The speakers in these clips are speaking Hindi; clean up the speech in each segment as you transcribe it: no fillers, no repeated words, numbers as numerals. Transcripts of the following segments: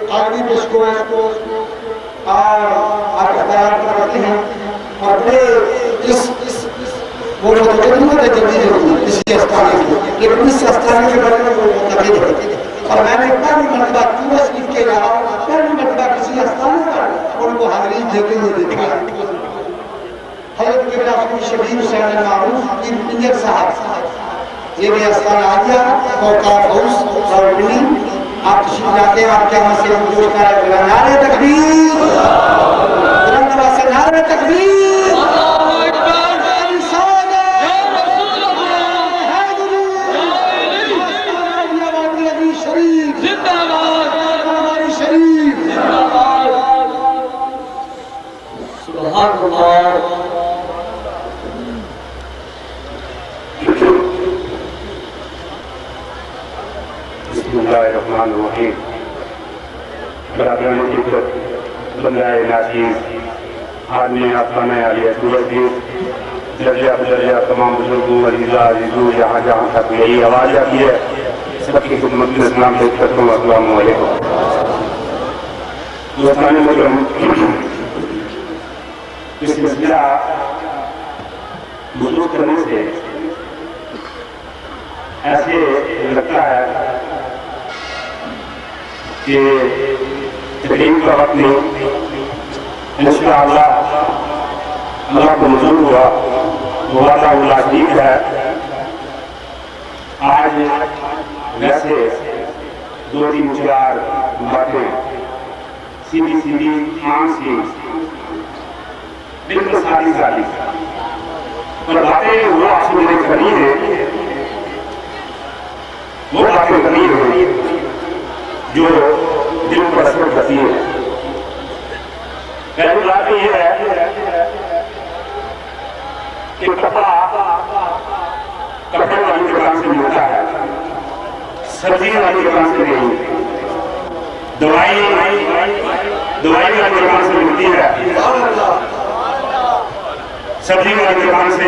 आखिरी पेश को आपका तैयार करते हैं और बड़े इस वो जो खिदमत है जल्दी इसी स्थान की, लेकिन इस स्थान के बारे में वो मुतक़िद है और मैंने पहली मरतबा पूरा शरीफ के अलावा पहली मरतबा किसी स्थान पर उनको हाजिरी देते हुए देखा। हज़रत क़िबला शबीर हुसैन मारूफ इंजीनियर साहब ये भी स्थान आ गया औकाफ हाउस रावलपिंडी। आप तशरीफ लाते हैं, आपके यहाँ से हम जोश का नारे तकबीर, तिरंगा से नारे तकबीर, बिस्मिल्लाहिर्रहमानिर्रहीम। बरादरान इज़्ज़त, बंदाए नाज़ीज़, आदमी आस्ताना आलिया सूरजदीन, दर्जा बदर्जा तमाम बुजुर्गों अज़ीज़ा अज़ीज़ों जहाँ जहाँ तक मेरी आवाज़ आती है सबकी खिदमत में सलाम पेश करता हूँ। अस्सलामु अलैकुम। दोस्तान मोहतरम, इस सिलसिला शुरू करने से ऐसे लगता है कि तकरीब का वक्त नहीं, इंशाअल्लाह अल्लाह को मंजूर हुआ, वादा उल्लाह ठीक है। आज वैसे 2-3-4 बातें सीधी सीधी आम सी बिल्कुल सादी सादी पर बातें वो आपसे मैंने करी है, वो बातें करी है जो दिल पर असर करती है। पहली बात तो यह है कि कपड़ा कपड़े वाली दुकान से मिलता है, सब्जी वाली दुकान से नहीं, दवाई वाली दुकान से मिलती है, सब्जी वाली दुकान से,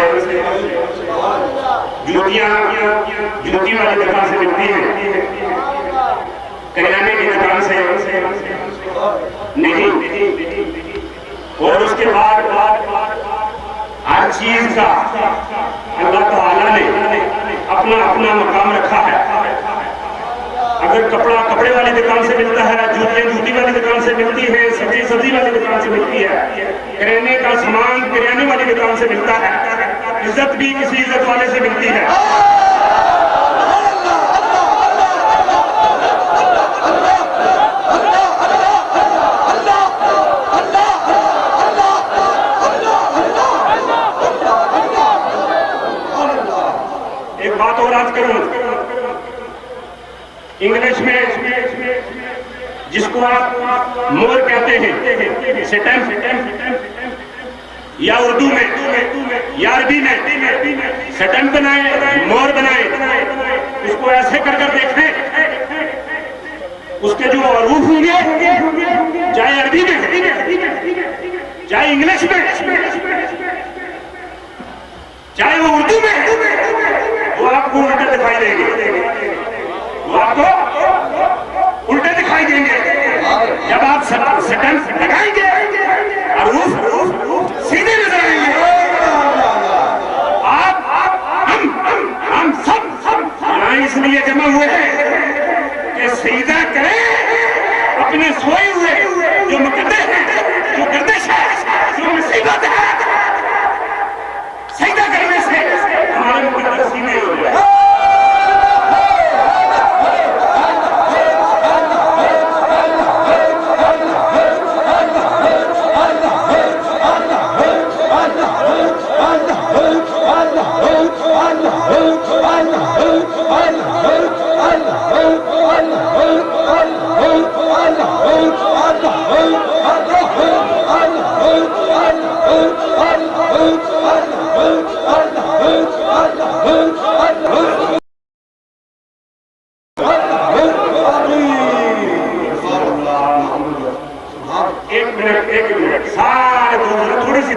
जूती वाली दुकान से मिलती है, किराने की दुकान से नहीं। और उसके बाद हर चीज का अल्लाह ताला ने अपना अपना मकाम रखा है। अगर कपड़ा कपड़े वाली दुकान से मिलता है, जूतियां जूती वाली दुकान से मिलती है, सब्जी सब्जी वाली दुकान से मिलती है, किराने का सामान किराने वाली दुकान से मिलता है, इज्जत भी किसी इज्जत वाले से मिलती है। एक बात और आज करूं, इंग्लिश में जिसको आप मोर कहते हैं, स्टैम्प, या उर्दू में या अरबी में स्टैम्प बनाए, मोर बनाए, उसको ऐसे कर देखें, उसके जो रूप होंगे चाहे अरबी में चाहे इंग्लिश में चाहे वो उर्दू में, वो आपको उल्टे दिखाई देंगे, वो आपको उल्टे दिखाई देंगे। जब आप स्टैम्प लगाएंगे और सीधे नजर आएंगे। हम सब यहाँ इसलिए जमा हुए हैं कि सीधा करें अपने सोए हुए जो मुकद्दर है, जो गर्दिश है, जो मुसीबत है, सीधा करने से हमारे मुकद्दर सीधे हो जाए। एक मिनट सारे थोड़ी सी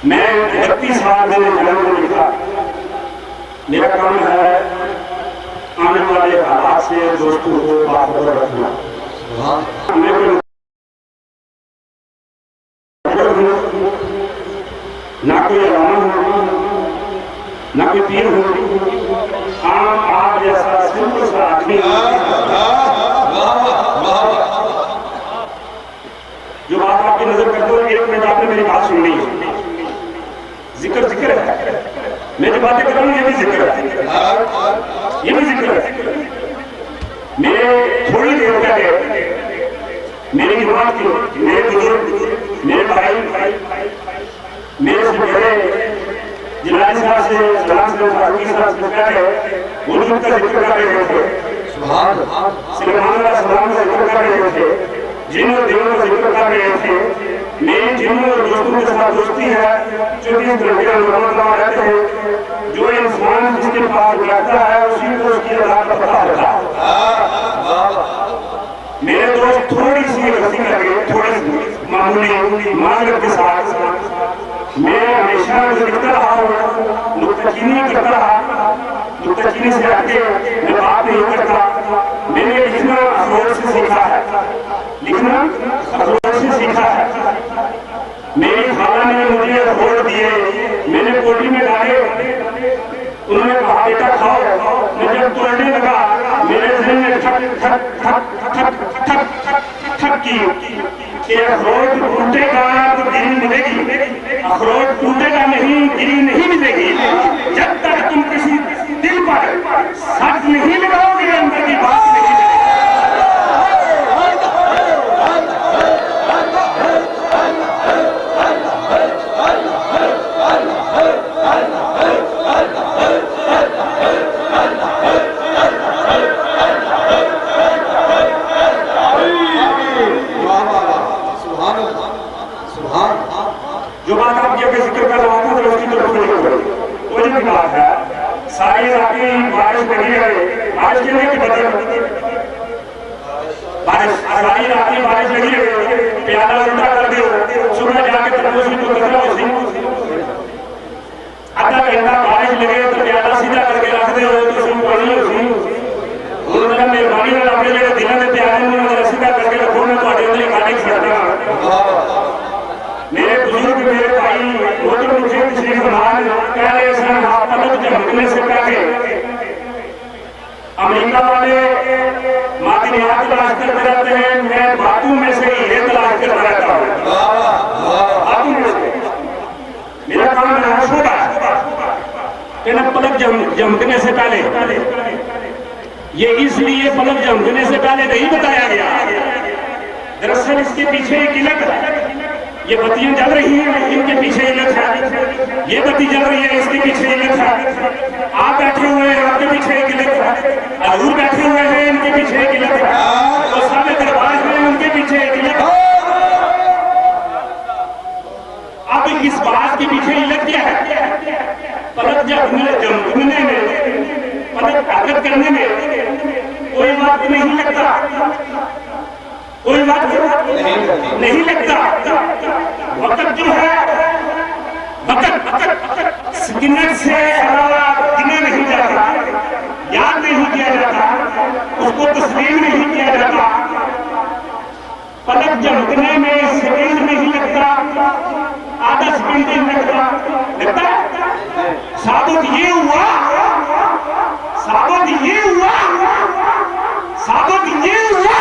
मैं 32 साल मैंने जन्म लिखा, काम है आने वाले हालात से दोस्तों को बाखबर रखना। मैं कोई ना कोई अलामा हूँ ना कोई पीर हूँ, आम आप जैसा सिंपल सा आदमी जो बात आपकी नजर करते हो। एक मिनट आपने मेरी बात सुननी है। जिक्र जिक्र है, मैं जो बातें कर रहा हूँ ये भी जिक्र है, ये भी जिक्र है। मेरे थोड़ी देर पहले मेरी जमात की मेरे बुजुर्ग मेरे भाई मेरे से बड़े जिलानी साहब से सलाम साहब से पहले उर्दू का जिक्र कर रहे थे, सलमान सलाम का जिक्र कर रहे थे, जिन दिनों का जिक्र कर रहे थे। मेरी जिन दोस्तों के साथ दोस्ती है, 24 घंटे रहते हैं। जो इंसान जिसके पास रहता है उसी को उसकी अदा का पता होता है। मेरे दोस्त थोड़ी सी गलती करके थोड़ी मामूली माजरत के साथ मैं हमेशा लिखता रहा, नुक्ताचीनी करता रहा, नुक्ताचीनी से आगे मैं बात नहीं करता। मैंने लिखना अखरोट से सीखा है, लिखना अखरोट से सीखा है। मेरी खाला ने मुझे अखरोट दिए, मैंने कोटी में डाले, उन्होंने कहा बेटा खाओ। मैं जब तोड़ने लगा मेरे जहन में ठक ठक ठक ठक ठक ठक की कि अखरोट टूटेगा तो गिरी मिलेगी, अखरोट टूटेगा नहीं, गिरी नहीं मिलेगी। जब तक तुम किसी दिल पर सच नहीं लगाओगे अंदर की बात नहीं मिलेगी। जो बात आप ये जिक्र कर रहा था उसकी तरफ वो जो बात है, सारी रातें बारिश लगी रहे, आज के लिए बारिश सारी रातें बारिश लगी रहे, प्याला उल्टा कर दो, सुबह जाके तरबूज को कचरा उसी आधा घंटा बारिश लगे तो प्याला सीधा करके रख दो तो उसमें पानी उसी उन्होंने मेहरबानी में अपने लिए दिलों में प्यारे में सीधा करके रखो। मैं तो लिए गाने छड़ता मेरे बुजुर्ग मेरे भाई वो तो मुझे पिछले जमाने पहले पलक झमकने से पहले अमेरिका वाले मादिनियात तलाश करते रहते हैं, मैं बातों में से ये तलाश करता रहता हूँ। बातों में से मेरा काम है छोटा कि ना पलक झमकने से पहले, ये इसलिए पलक झमकने से पहले नहीं बताया गया, दरअसल इसके पीछे एक इलक है। ये बत्तियां जल रही हैं, इनके पीछे इलक है। ये बत्ती जल रही है, इसके पीछे इलक है। आप बैठे हुए हैं, आपके पीछे एक इलक है। हजूर बैठे हुए हैं, इनके पीछे एक इलक है। और सारे दरबार में उनके पीछे एक इलक है। अब इस बात के पीछे इलक क्या है? पलक झमकने में, पलक ताकत करने में कोई बात नहीं लगता, कोई बात नहीं लगता। वक्त जो है वक्त स्किनर से गिना नहीं जाता, याद नहीं किया जाता, उसको तस्लीम नहीं किया जाता। पलक झमकने में सेकंड नहीं लगता, आधा सेकंड नहीं लगता। साबुत ये हुआ, साबुत ये हुआ, साबुत ये हुआ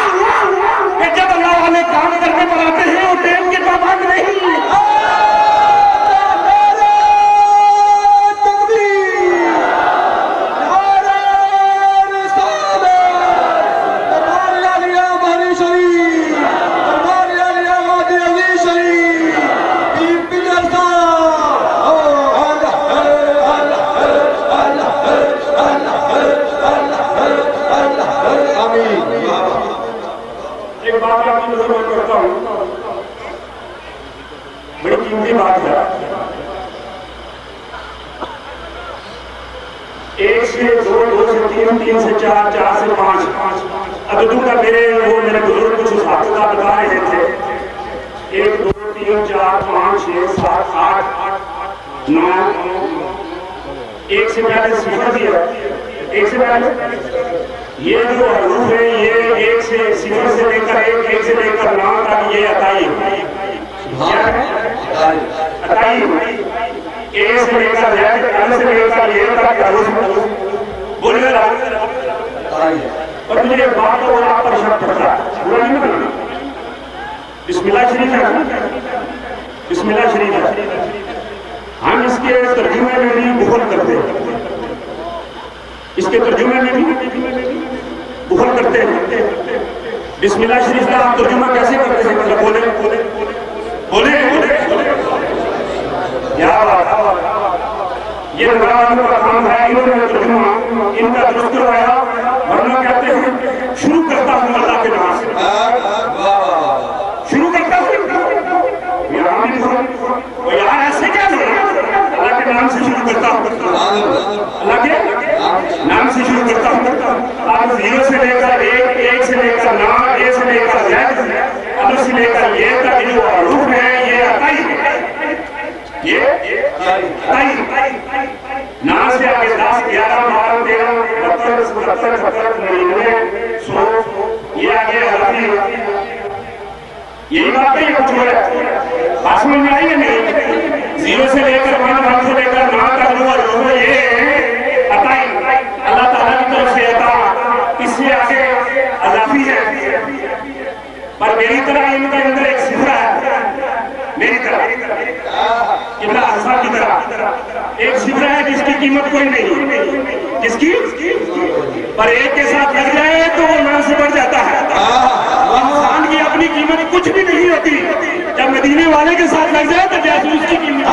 कि जब अल्लाह वाले काम करके बनाते हैं वो टाइम के पाबंद नहीं। एक बात आपकी नजर में करता हूँ, बड़ी कीमती बात है। एक से दो, दो से तीन, तीन से चार, चार से पांच अददों का मेरे बुजुर्ग कुछ हिसाब बता रहे थे। 1 2 3 4 5 6 7 8 9 एक से पहले सिफर दिया, एक से पहले ये जो हरूफ है ये एक से सिफर से लेकर एक से लेकर 9 तक ये अताई अताई ए से लेकर एल से लेकर ये तक हरूफ बोलने लगा। और मुझे एक बात को आप पर शक पड़ता है, बुरा नहीं करना। बिस्मिल्लाह शरीफ है, बिस्मिल्लाह शरीफ है, हम इसके तर्जुमे में भी बुखल करते हैं, इसके तर्जुमे में भी बुखल करते हैं। बिस्मिल्लाह शरीफ का आप तर्जुमा कैसे करते हैं? मतलब बोले बोले बोले क्या ये नौजवानों का काम है, इन्होंने तर्जुमा इनका दुरुस्त करवाया, वरना कहते हैं शुरू करता हूँ अल्लाह के नाम से, शुरू करता हूँ यार ऐसे क्या अल्लाह के नाम से शुरू करता हूँ, अल्लाह के नाम से शुरू करता हूँ। आप 0 से लेकर 1 से लेकर 9, ए से लेकर Z, अल से लेकर ये तक जो हरूफ है ये अताई है, ये अताई ना से आगे 10, 11, 12, 13, 72, 77, 99, 100 ये आगे हराफी, यही बात है। कुछ हो रहा है बात समझ में आई है नहीं? 0 से लेकर 1 से लेकर 9 तक जो ये अताई अल्लाह ताला की तरफ से अता, इससे आगे अजाफी है। पर मेरी तरह इनके अंदर एक सिफरा है, मेरी तरह इब्न अहसाब की तरह एक सिफरा है जिसकी कीमत कोई नहीं, जिसकी पर एक के साथ लग जाए तो वो 9 से बढ़ जाता है। इंसान की अपनी कीमत कुछ भी नहीं होती, जब मदीने वाले के साथ लग जाए तो जैसे उसकी कीमत।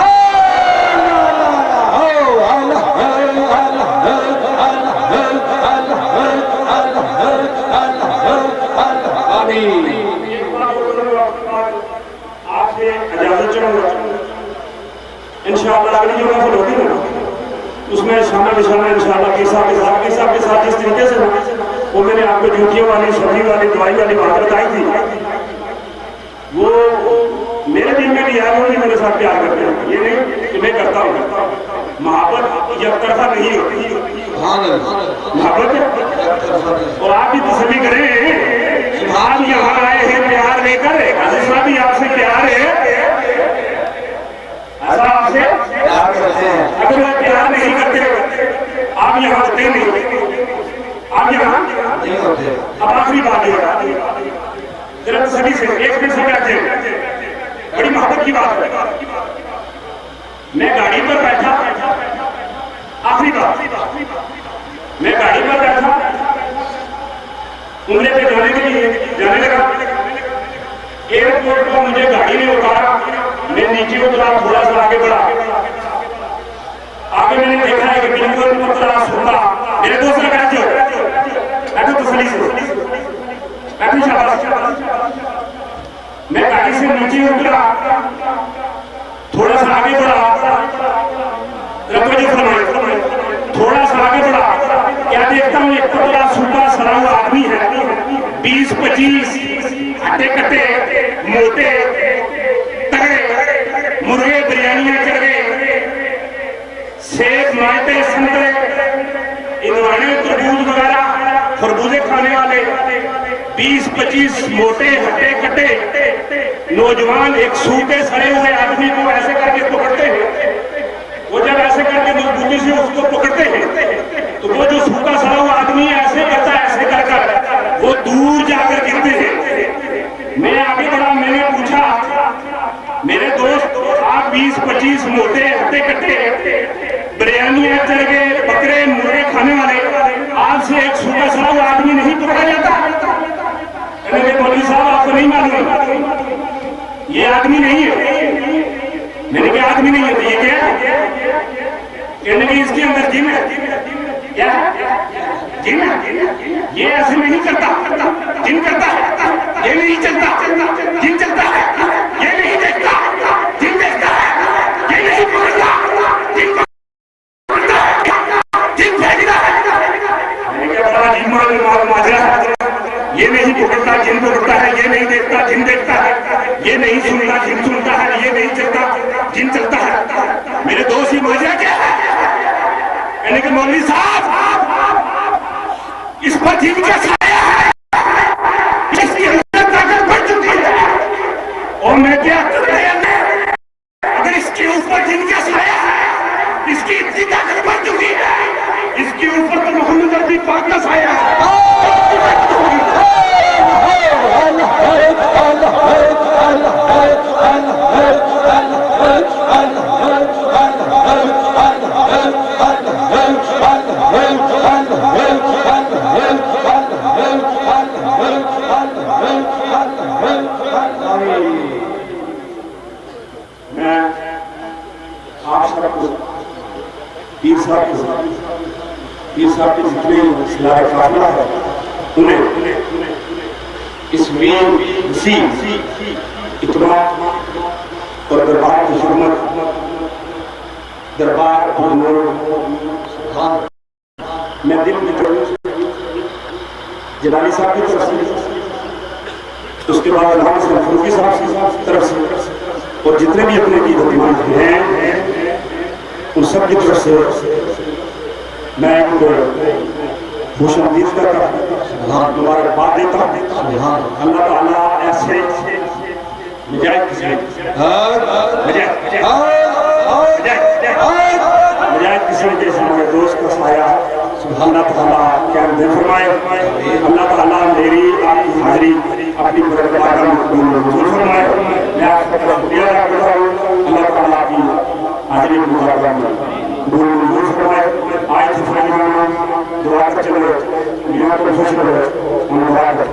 आपसे इजाजत चाहूंगा, इंशाअल्लाह अगली जो महफिल होगी ना उसमें शामिल इंशाअल्लाह के साथ जिस तरीके से वो मैंने आपको ड्यूटियों वाली, सब्जी वाली, दवाई वाली बात बताई थी, वो मेरे दिल में भी है, वो नहीं मेरे साथ प्यार करते हैं, ये नहीं कि मैं करता हूँ। मोहब्बत एक तरफा नहीं होती, मोहब्बत और आप भी तसल्ली करें, आप यहाँ आए हैं प्यार लेकर, अजीजा भी आपसे प्यार है, ऐसा आपसे अगर वो प्यार नहीं करते आप यहाँ होते नहीं, आप यहाँ नहीं होते। अब आखिरी बात है जरा तसल्ली से एक मिनट से बैठे, बड़ी मोहब्बत की बात है। मैं गाड़ी पर बैठा, आखिरी बात, मैं गाड़ी पर बैठा, उम्रे पे जाने के लिए जाने लगा, एयरपोर्ट पर मुझे गाड़ी ने उतारा, मैं नीचे उतरा, थोड़ा सा आगे बढ़ा, आगे मैंने देखा है कि बिल्कुल उतरा सूखा, मेरे दोस्त ने बैठो बैठो तसल्ली से बैठो, शाबाश। मैं गाड़ी से नीचे उतरा, थोड़ा सा आगे बढ़ा, थोड़ा सा आगे बढ़ा, क्या देखता हूँ एक पतला सूखा सड़ा हुआ आदमी है, 20-25 हट्टे कट्टे मोटे तगड़े मुर्गे बिरयानियां चढ़ गए, सेब मायते संतरे इनवाने तरबूज वगैरह खरबूजे खाने वाले 20-25 मोटे हट्टे कट्टे नौजवान एक सूखे सड़े हुए आदमी को ऐसे करके पकड़ते हैं। वो जब ऐसे करके मजबूती से उसको पकड़ते हैं तो वो जो सूखा सड़ा हुआ आदमी ऐसे करता है, ऐसे कर वो दूर जाकर गिरते हैं। मैं आगे बढ़ा, मैंने पूछा मेरे दोस्त आप 20-25 मोटे हट्टे कट्टे बिरयानियां चढ़ गए बकरे मुर्गे खाने वाले, आपसे एक सूखा सड़ा हुआ आदमी नहीं पकड़ा जाता? मौलवी साहब आपको नहीं मालूम ये आदमी नहीं है। मैंने कहा आदमी नहीं है तो ये क्या है? कहने लगे इसके अंदर जिन है। क्या है? जिन है। ये ऐसे नहीं करता, जिन करता है, ये नहीं चलता, जिन चलता है, ये नहीं देखता, जिन देखता है, ये नहीं पकड़ता, जिन पकड़ता है, जिन फेंकता है। मैंने कहा बड़ा जिन माजरा है, ये नहीं पकड़ता जिन पकड़ता है, ये नहीं देखता जिन देखता है, ये नहीं सुनता जिन सुनता है, ये नहीं चलता जिन चलता है। मेरे दोस्त ही माजरा क्या है? मैंने कहा मौलवी साहब इस पर जिनका साया है, इसकी अंदर ताकत बढ़ चुकी है। और मैं क्या कर रहा हूं, अगर इसके ऊपर जिनका साया है, इसकी इतनी ताकत बढ़ चुकी है, इसके ऊपर तो मोहम्मद अरबी पाक का साया है। मैं आप सबको पीर साहब के जितने सिलाए काफिला है उन्हें इस वीर वसीम इतना और दरबार की खिदमत दरबार मैं दिल की तरफ जलाली साहब की तरफ से, उसके बाद अल्लाह फरूकी साहब की तरफ से और जितने भी अपने की धन्यवाद हैं उन सब की तरफ से मैं उनको खुशआमदीद करता हूं, मुबारकबाद देता हूं। अल्लाह ताला ऐसे मुजाहिद किस्म के हमारे दोस्त का साया अल्लाह ताला क्या फरमाए। अल्लाह ताला मेरी आपकी हाजिरी अपनी मुबारकबाद मंजूर फरमाए। मैं आपका शुक्रिया अदा करता हूं। अल्लाह ताला की हाजिरी मुबारकबाद मंजूर फरमाए। आज दुआ कर चले, दुआ को खुश रहो, मुबारक।